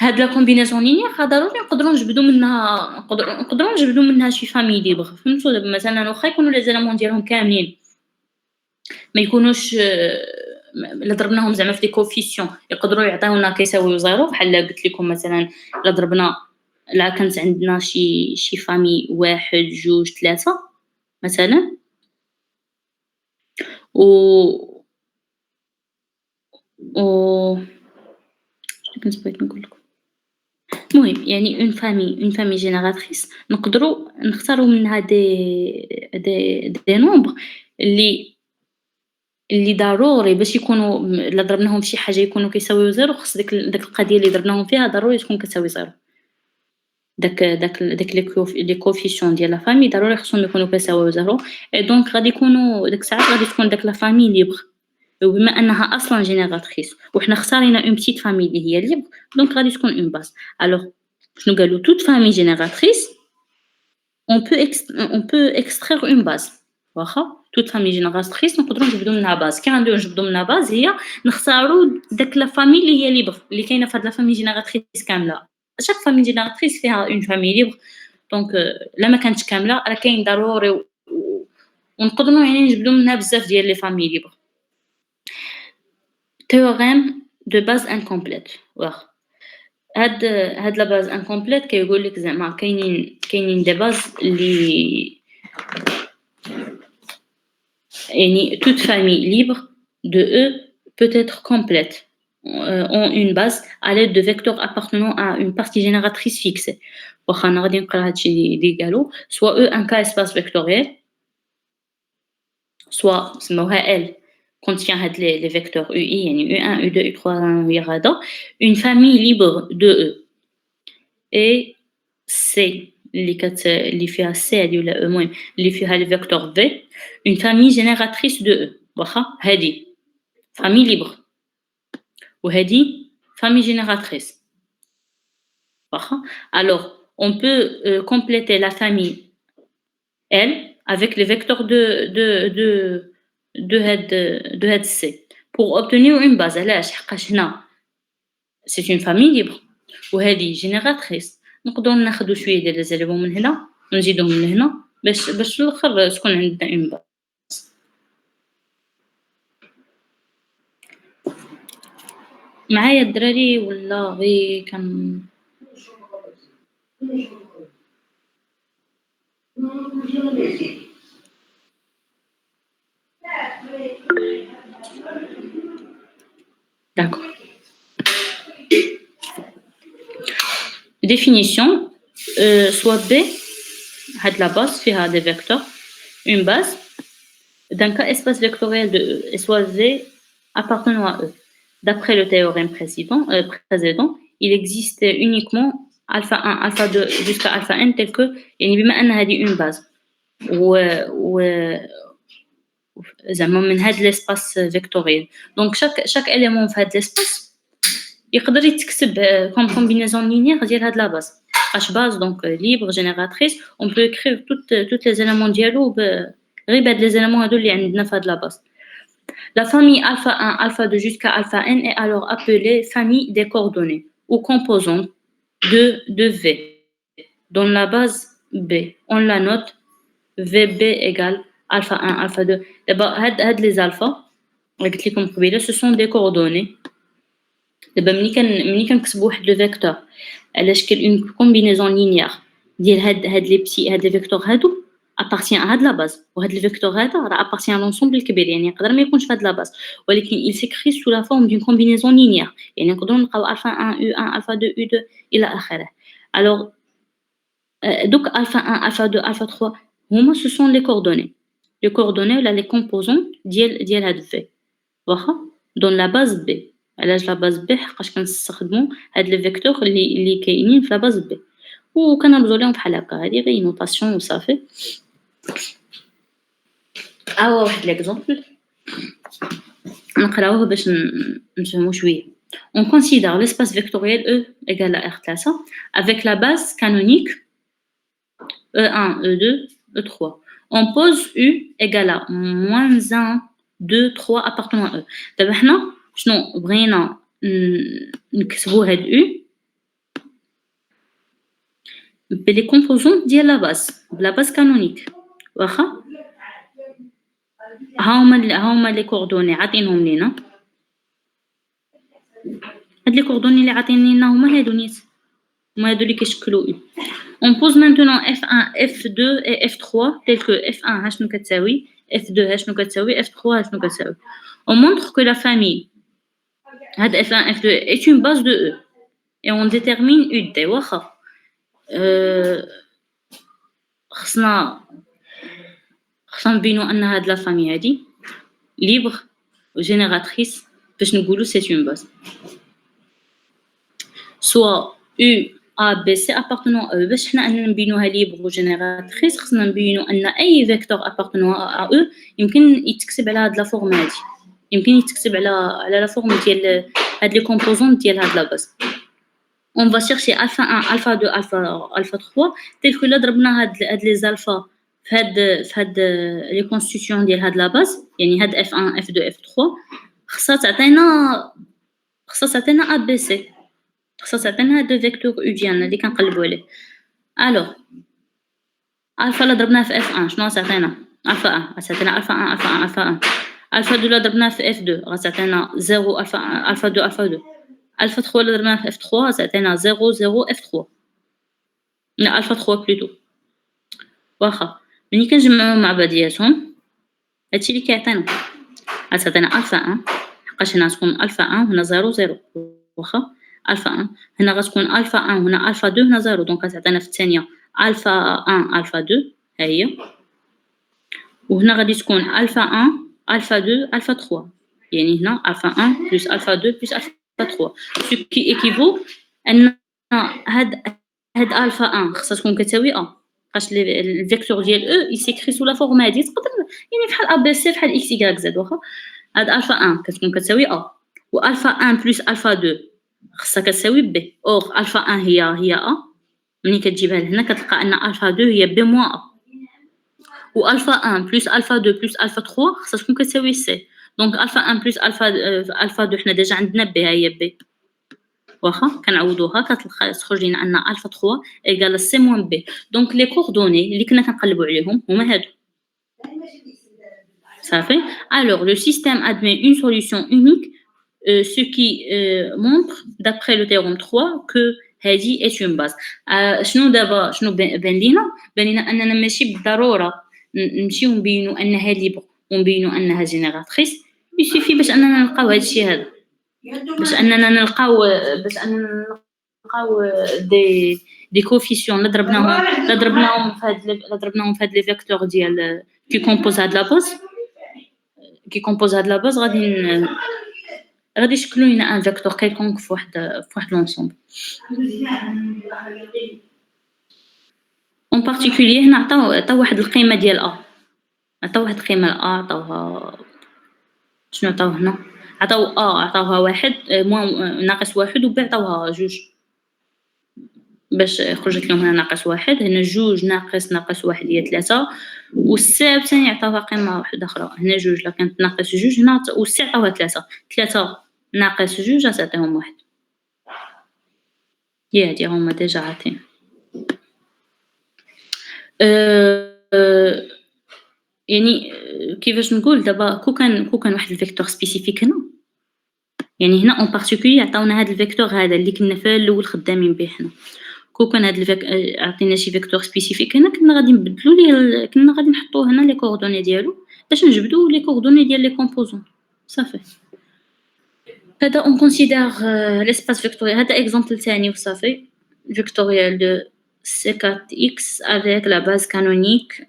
هاد لا كومبينيزون لينيير ضروري نقدروا نجبدوا منها شي famille libre فهمتوا دابا مثلًا واخا يكونوا لي زيليمون ديالهم كاملين ما يكونوش إلا ضربناهم زعما في دي كوفيسيون يقدروا يعطيونا كيساويو زيرو بحال قلت لكم مثلًا إلا ضربنا إلا كانت عندنا شي famille 1 2 3 مثلًا و و شنو كنت بغيت نقول لكم، المهم يعني une famille génératrice نقدروا نختاروا منها دي nombres اللي ضروري باش يكونوا إلا ضربناهم فشي حاجة يكونوا كيساويو زيرو خص ديك القضية اللي ضربناهم فيها ضروري تكون كتساوي زيرو، داك لي كوفيسيون ديال لا فامي ضروري خصهم يكونوا كيساويو زيرو et donc غادي يكونوا ديك الساعات غادي تكون داك لا famille libre وبما أنها أصلًا génératrice وحنا اختارينا une petite famille اللي هي libre donc غادي تكون une base alors شنو قالوا toute famille génératrice on peut extraire une base واخا toute famille génératrice نقدروا نجبدوا منها باز كي غنديروا نجبدوا منها باز هي نختاروا داك لا فامي اللي هي libre اللي كاينه في هاد لا famille génératrice كامله chaque famille génératrice فيها une famille libre donc لا ما كانتش كامله راه كاين ضروري ونقدروا يعني نجبدوا منها بزاف ديال لي famille libre théorème de base incomplète واخا هاد لا باز incomplète كيقول لك زعما كاينين دي باز اللي يعني toute famille libre de E peut être complète ont une base à l'aide de vecteurs appartenant à une partie génératrice fixée. واخا أنا غادي نقرا هادشي اللي قالوا soit E un cas espace vectoriel soit سموها L contient هاد les vecteurs UI يعني U1 U2 U3 وهي غادا une famille libre de E et C اللي فيها C هادي ولا E المهم اللي فيها le vecteur V une famille génératrice de E واخا هادي famille libre وهادي famille génératrice واخا alors on peut compléter la famille L avec les vecteurs de هاد C pour obtenir une base علاش حقاش هنا c'est une famille libre وهادي génératrice نقدروا ناخذوا شويه ديال لي زيليمون من هنا ونزيدوهم من هنا باش في الاخر تكون عندنا اون باز معايا الدراري ولا غير كان d'accord définition soit B هاد la base فيها des vecteurs une base d'un cas espace vectoriel de E et soit V appartenant à E. D'après le théorème précédent, il existe uniquement alpha 1, alpha 2 jusqu'à alpha n tel que يعني بما أن هذه une base و زعما من هاد l'espace vectoriel. Donc chaque élément في هاد l'espace يقدر يتكتب comme combinaison linéaire ديال هاد la base. H base donc libre génératrice, on peut écrire toutes les éléments ديالو غير بهاد les éléments هادو اللي عندنا في هاد la base. La famille alpha 1, alpha 2 jusqu'à alpha n est alors appelée famille des coordonnées ou composante de V. Dans la base B, on la note VB égale alpha 1, alpha 2. هاد les alpha قلت لكم قبيله ce sont des coordonnées. دابا ملي كنكتبوا واحد لو فيكتور على شكل اون كومبينيزون لينيير ديال هاد لي بتي هاد لي فيكتور هادو ابارتيان هاد لا باز وهاد لي فيكتور هذا راه ابارتيان لونسومبل الكبير يعني يقدر ما يكونش في هاد لا باز ولكن il s'écrit sous la forme d'une combinaison linéaire يعني نقدروا نلقاو الفا 1 U1 الفا 2 U2 الى اخره alors دوك الفا 1 الفا 2 الفا 3 هما ce sont les coordonnées ولا les composants ديال هاد في واخا dans la base B علاش لا باز بي حقاش كنستخدموا هاد لي فيكتور اللي كاينين في لا باز بي وكنرمزوا لهم بحال هكا هادي غير نوطاسيون وصافي واحد ليكزامبل نقراوه باش نفهموا شويه on considère l'espace vectoriel E égale à R3 avec la base canonique E1 E2 E3 on pose U égale à -1 2 3 appartenant à E دابا حنا شنو بغينا نكتبوا هاد U بلي كومبوزون ديال لا باز كانونيك واخا ها هما لي كوردوني عاطينهم لينا هاد لي كوردوني اللي عاطين لينا هما هادو نيت هما هادو اللي كيشكلوا on pose maintenant F1 F2 et F3 tel que F1 ها شنو كتساوي F2 ها شنو كتساوي F3 ها شنو كتساوي on montre que la famille هاد F1 F2 est une base de E et on détermine UD واخا خصنا نبينو ان هاد لا فامي هادي libre génératrice باش نقولو c'est une base soit U A B C appartenant à E باش حنا نبينوها libre génératrice خصنا نبينو ان اي فيكتور appartenant à E يمكن يتكتب على هاد لا فورم هادي يمكن يتكتب على لا فورم ديال هاد لي كومبوزون ديال هاد لا باز on va chercher alpha 1 alpha 2 alpha 3 tel que لا ضربنا هاد لي زالفا في هاد لي كونستيتيون ديال هاد لا باز يعني هاد F1 F2 F3 خصها تعطينا ABC خصها تعطينا هاد فيكتور U ديالنا اللي كنقلبوا عليه الوغ الفا لا ضربناها في F1 شنو غتعطينا الفا 1 غتعطينا الفا 1 الفا 1 الفا 1 الفا 2 لا ضربناها في F2 غتعطينا 0 الفا 1 الفا 2 الفا 2 الفا 3 لا ضربناها في F3 غتعطينا 0 0 F3 لا الفا 3 بلوتو واخا ملي كنجمعوهم مع بعضياتهم هادشي اللي كيعطينا غتعطينا الفا 1 حقاش هنا غتكون الفا 1 هنا 0 0 واخا الفا 1 هنا غتكون الفا 1 هنا الفا 2 هنا 0 دونك غتعطينا في الثانيه الفا 1 الفا 2 ها هي وهنا غادي تكون الفا 1 الفا 2 الفا 3 يعني هنا الفا 1 بلس الفا 2 بلس الفا 3 ce qui équivaut ان هاد الفا 1 خصها تكون كتساوي ا باش الفيكتور ديال او يسيكري سو لا فورم هادي تقدر يعني بحال ا بي سي بحال اكس واي زد واخا هاد الفا 1 كتكون كتساوي ا والفا 1 بلس الفا 2 خصها كتساوي بي اور الفا 1 هي ا ملي كتجيبها لهنا كتلقى ان الفا 2 هي بي موان ا والفا 1 بلس الفا 2 بلس الفا 3 خصها تكون كتساوي سي دونك الفا 1 بلس الفا 2 حنا ديجا عندنا بي ها هي بي واخا كنعوضوها كتلقى تخرج لنا ان الفا 3 ايكال سي موان بي دونك لي كوردوني اللي كنا كنقلبوا عليهم هما هادو صافي alors le système admet une solution unique ce qui montre d'après le théorème 3 que هذه est une base شنو دابا شنو بان لينا اننا ماشي بالضروره نمشيو نبينوا انها ليبر ونبينوا انها جينيراتريس يسيفي باش اننا نلقاو هادشي هذا باش اننا نلقاو دي كوفيسيون لا ضربناهم في هاد لي فيكتور ديال كي كومبوز هاد لا باز غادي يشكلوا لنا ان فيكتور كيلكونك في واحد لونسومبل اون بارتيكولير هنا عطاو واحد القيمه ديال ا عطاو واحد القيمه ل ا عطاوها شنو عطاو هنا عطاوها واحد ناقص واحد وبي عطاوها جوج باش خرجت لهم هنا ناقص واحد هنا جوج ناقص واحد هي 3 والسي عاوتاني عطاوها قيمه واحده اخرى هنا جوج لا كانت ناقص جوج هنا والسي عطاوها 3 ناقص جوج غتعطيهم واحد هي هادي هما ديجا عاطين يعني كيفاش نقول دابا كون كان واحد الفيكتور سبيسيفيك هنا يعني هنا اون بارتيكولير عطاونا هذا الفيكتور هذا اللي كنا في الاول خدامين به حنا كون كان هذا عطينا شي فيكتور سبيسيفيك هنا كنا غادي نبدلوا ليه كنا غادي نحطوه هنا لي كوردوني ديالو باش نجبدوا لي كوردوني ديال لي كومبوزون صافي هذا اون كونسيدير ليسباس فيكتوريال هذا اكزامبل ثاني وصافي فيكتوريال دو C4X avec la base canonique